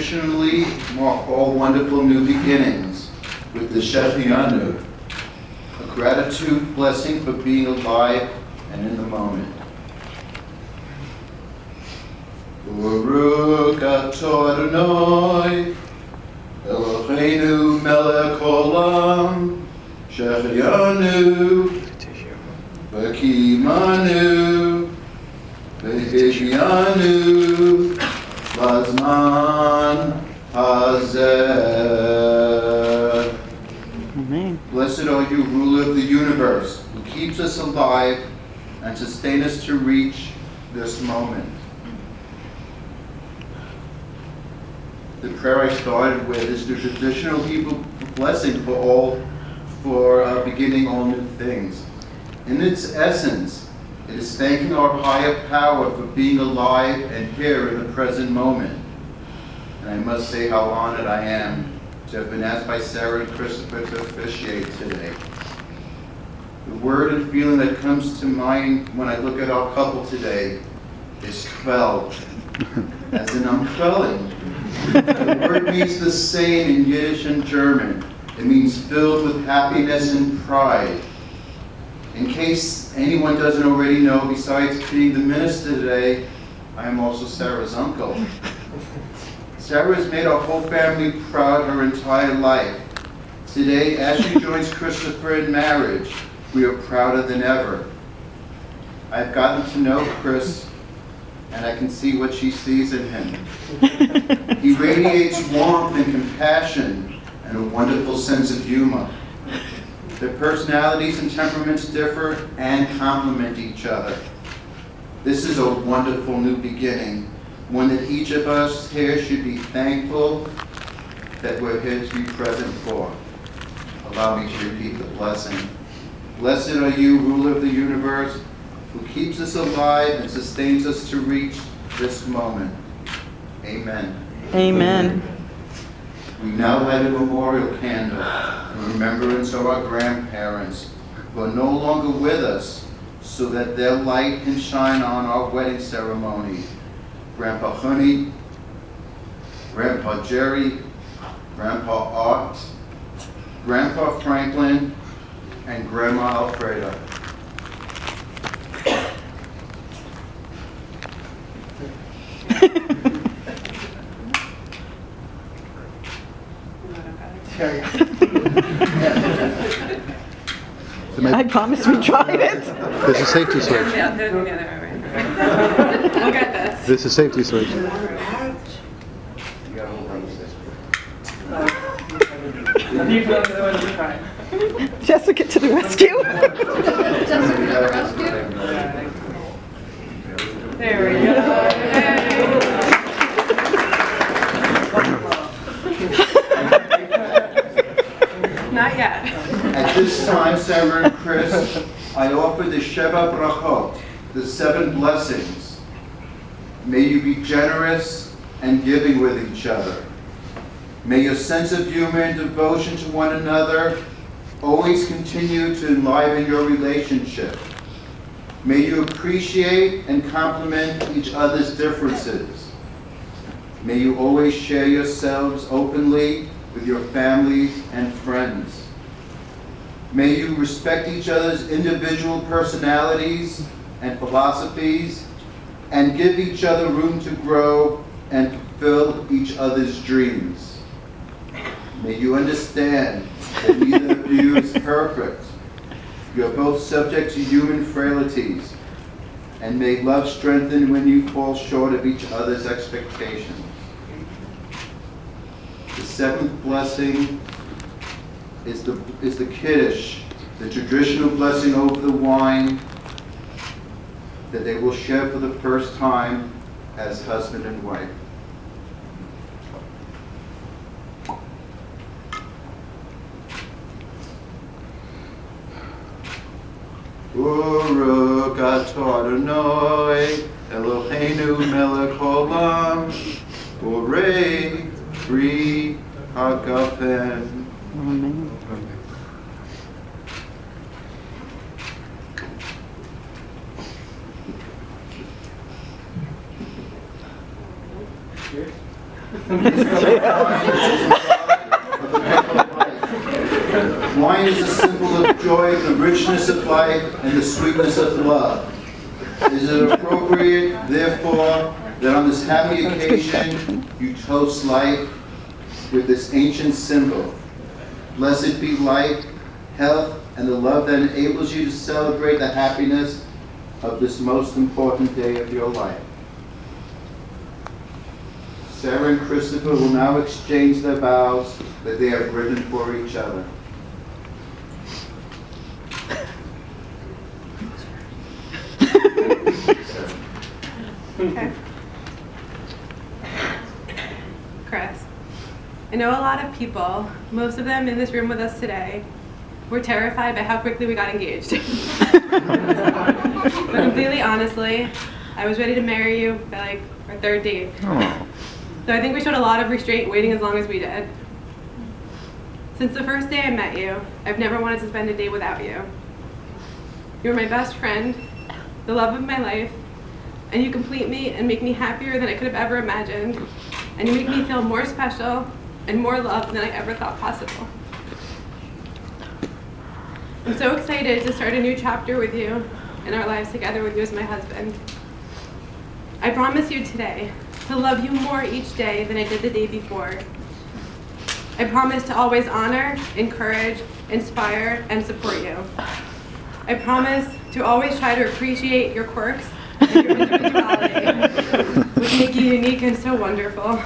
traditionally mark all wonderful new beginnings with the Shechianu, a gratitude blessing for being alive and in the moment. Baruch atah Adonai, Eloheinu melech olam, Shechianu, v'kimanu, v'higyanu, Lazman hazeh. Amen. Blessed are you, ruler of the universe, who keeps us alive and sustains us to reach this moment. The prayer I started with is the traditional Hebrew blessing for beginning all new things. In its essence, it is thanking our higher power for being alive and here in the present moment. And I must say how honored I am to have been asked by Sara and Christopher to officiate today. The word and feeling that comes to mind when I look at our couple today is quell, as in I'm quelling. The word means the same in Yiddish and German. It means filled with happiness and pride. In case anyone doesn't already know, besides being the minister today, I am also Sara's uncle. Sara has made our whole family proud her entire life. Today, as she joins Christopher in marriage, we are prouder than ever. I've gotten to know Chris, and I can see what she sees in him. He radiates warmth and compassion and a wonderful sense of humor. Their personalities and temperaments differ and complement each other. This is a wonderful new beginning, one that each of us here should be thankful that we're here to be present for. Allow me to repeat the blessing. Blessed are you, ruler of the universe, who keeps us alive and sustains us to reach this moment. Amen. Amen. We now light a memorial candle in remembrance of our grandparents who are no longer with us, so that their light can shine on our wedding ceremony. Grandpa Honey, Grandpa Jerry, Grandpa Art, Grandpa Franklin, and Grandma Alfreda. I promise we tried it. There's a safety switch. Yeah, the other way. Look at this. There's a safety switch. Jessica to the rescue. There we go. Not yet. At this time, Sarah and Chris, I offer the Sheva Brachot, the 7 blessings. May you be generous and giving with each other. May your sense of humor and devotion to one another always continue to enliven your relationship. May you appreciate and compliment each other's differences. May you always share yourselves openly with your families and friends. May you respect each other's individual personalities and philosophies and give each other room to grow and fulfill each other's dreams. May you understand that neither of you is perfect. You are both subject to human frailties, and may love strengthen when you fall short of each other's expectations. The 7th blessing is the Kiddush, the traditional blessing over the wine that they will share for the first time as husband and wife. Baruch atah Adonai, Eloheinu melech olam, borei pri hagafen. Amen. Wine is a symbol of joy, the richness of life, and the sweetness of love. Is it appropriate, therefore, that on this happy occasion you toast life with this ancient symbol? Blessed be life, health, and the love that enables you to celebrate the happiness of this most important day of your life. Sarah and Christopher will now exchange their vows that they have written for each other. Okay. Chris, I know a lot of people, most of them in this room with us today, were terrified by how quickly we got engaged. But completely honestly, I was ready to marry you by like our third date. So I think we showed a lot of restraint waiting as long as we did. Since the first day I met you, I've never wanted to spend a day without you. You're my best friend, the love of my life, and you complete me and make me happier than I could have ever imagined. And you make me feel more special and more loved than I ever thought possible. I'm so excited to start a new chapter with you in our lives together with you as my husband. I promise you today to love you more each day than I did the day before. I promise to always honor, encourage, inspire, and support you. I promise to always try to appreciate your quirks and your individuality, which make you unique and so wonderful.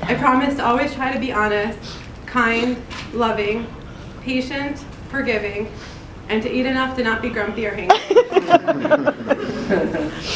I promise to always try to be honest, kind, loving, patient, forgiving, and to eat enough to not be grumpy or hangry.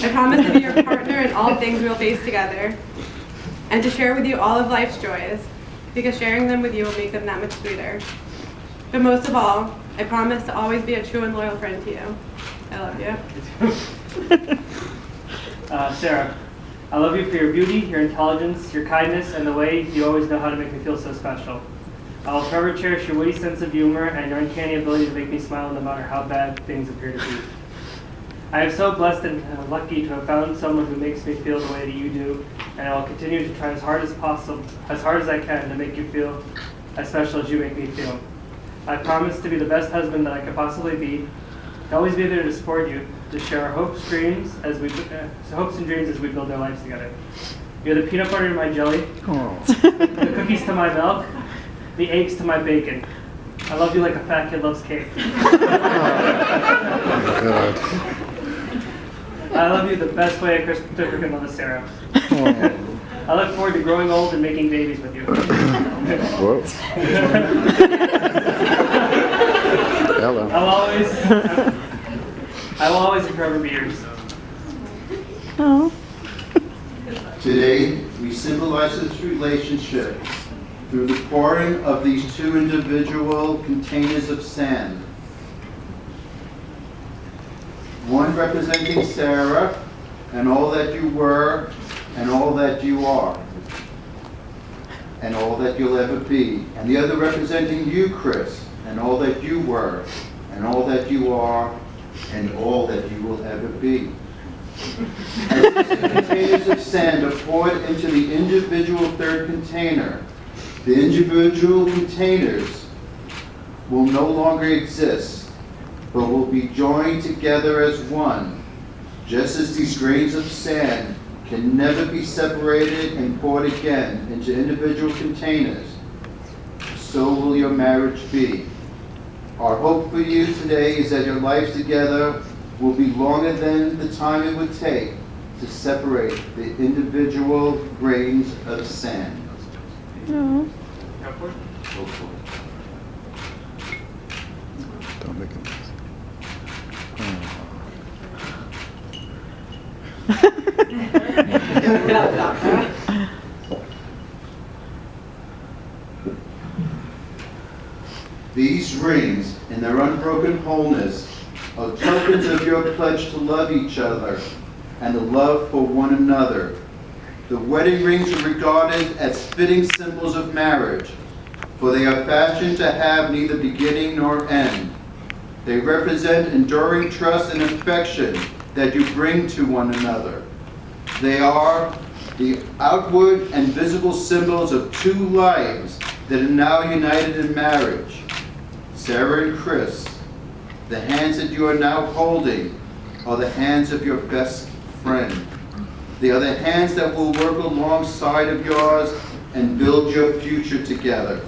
I promise to be your partner in all things we'll face together, and to share with you all of life's joys, because sharing them with you will make them that much sweeter. But most of all, I promise to always be a true and loyal friend to you. I love you. Sarah, I love you for your beauty, your intelligence, your kindness, and the way you always know how to make me feel so special. I will forever cherish your witty sense of humor and your uncanny ability to make me smile no matter how bad things appear to be. I am so blessed and lucky to have found someone who makes me feel the way that you do, and I will continue to try as hard as possible, as hard as I can, to make you feel as special as you make me feel. I promise to be the best husband that I could possibly be, to always be there to support you, to share our hopes and dreams as we build our lives together. You're the peanut butter to my jelly, the cookies to my milk, the eggs to my bacon. I love you like a fat kid loves cake. I love you the best way a Christopher can love a Sarah. I look forward to growing old and making babies with you. Whoa. Hello. I will always and forever be yours. Oh. Today, we symbolize this relationship through the pouring of these two individual containers of sand. One representing Sarah and all that you were and all that you are and all that you'll ever be. And the other representing you, Chris, and all that you were and all that you are and all that you will ever be. As these containers of sand are poured into the individual third container, the individual containers will no longer exist, but will be joined together as one. Just as these grains of sand can never be separated and poured again into individual containers, so will your marriage be. Our hope for you today is that your lives together will be longer than the time it would take to separate the individual grains of sand. No. Go for it. Don't make a These rings, in their unbroken wholeness, are tokens of your pledge to love each other and the love for one another. The wedding rings are regarded as fitting symbols of marriage, for they are fashioned to have neither beginning nor end. They represent enduring trust and affection that you bring to one another. They are the outward and visible symbols of two lives that are now united in marriage. Sarah and Chris, the hands that you are now holding are the hands of your best friend. They are the hands that will work alongside of yours and build your future together.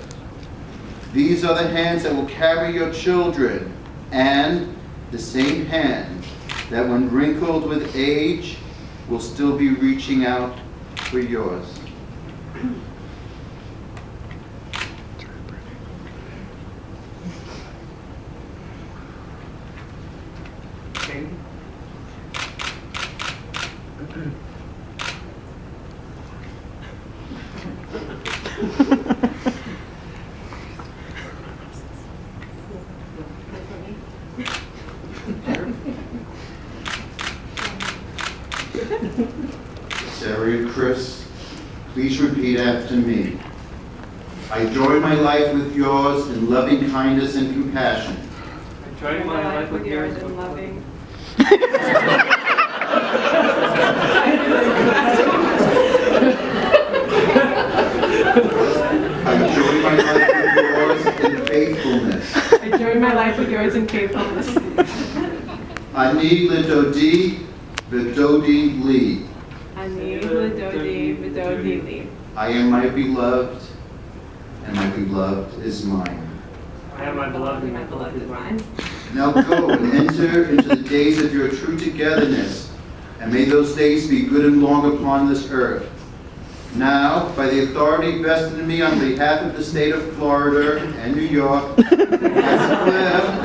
These are the hands that will carry your children, and the same hands that when wrinkled with age will still be reaching out for yours. Okay. Sarah and Chris, please repeat after me. I join my life with yours in loving kindness and compassion. I join my life with yours and loving. I join my life with yours in faithfulness. I join my life with yours in faithfulness. Ani Lidodi Vidodi Li. Ani Lidodi Vidodi Li. I am my beloved, and my beloved is mine. I am my beloved, and My beloved is mine. Now go and enter into the days of your true togetherness, and may those days be good and long upon this earth. Now, by the authority vested in me on behalf of the state of Florida and New York, I declare that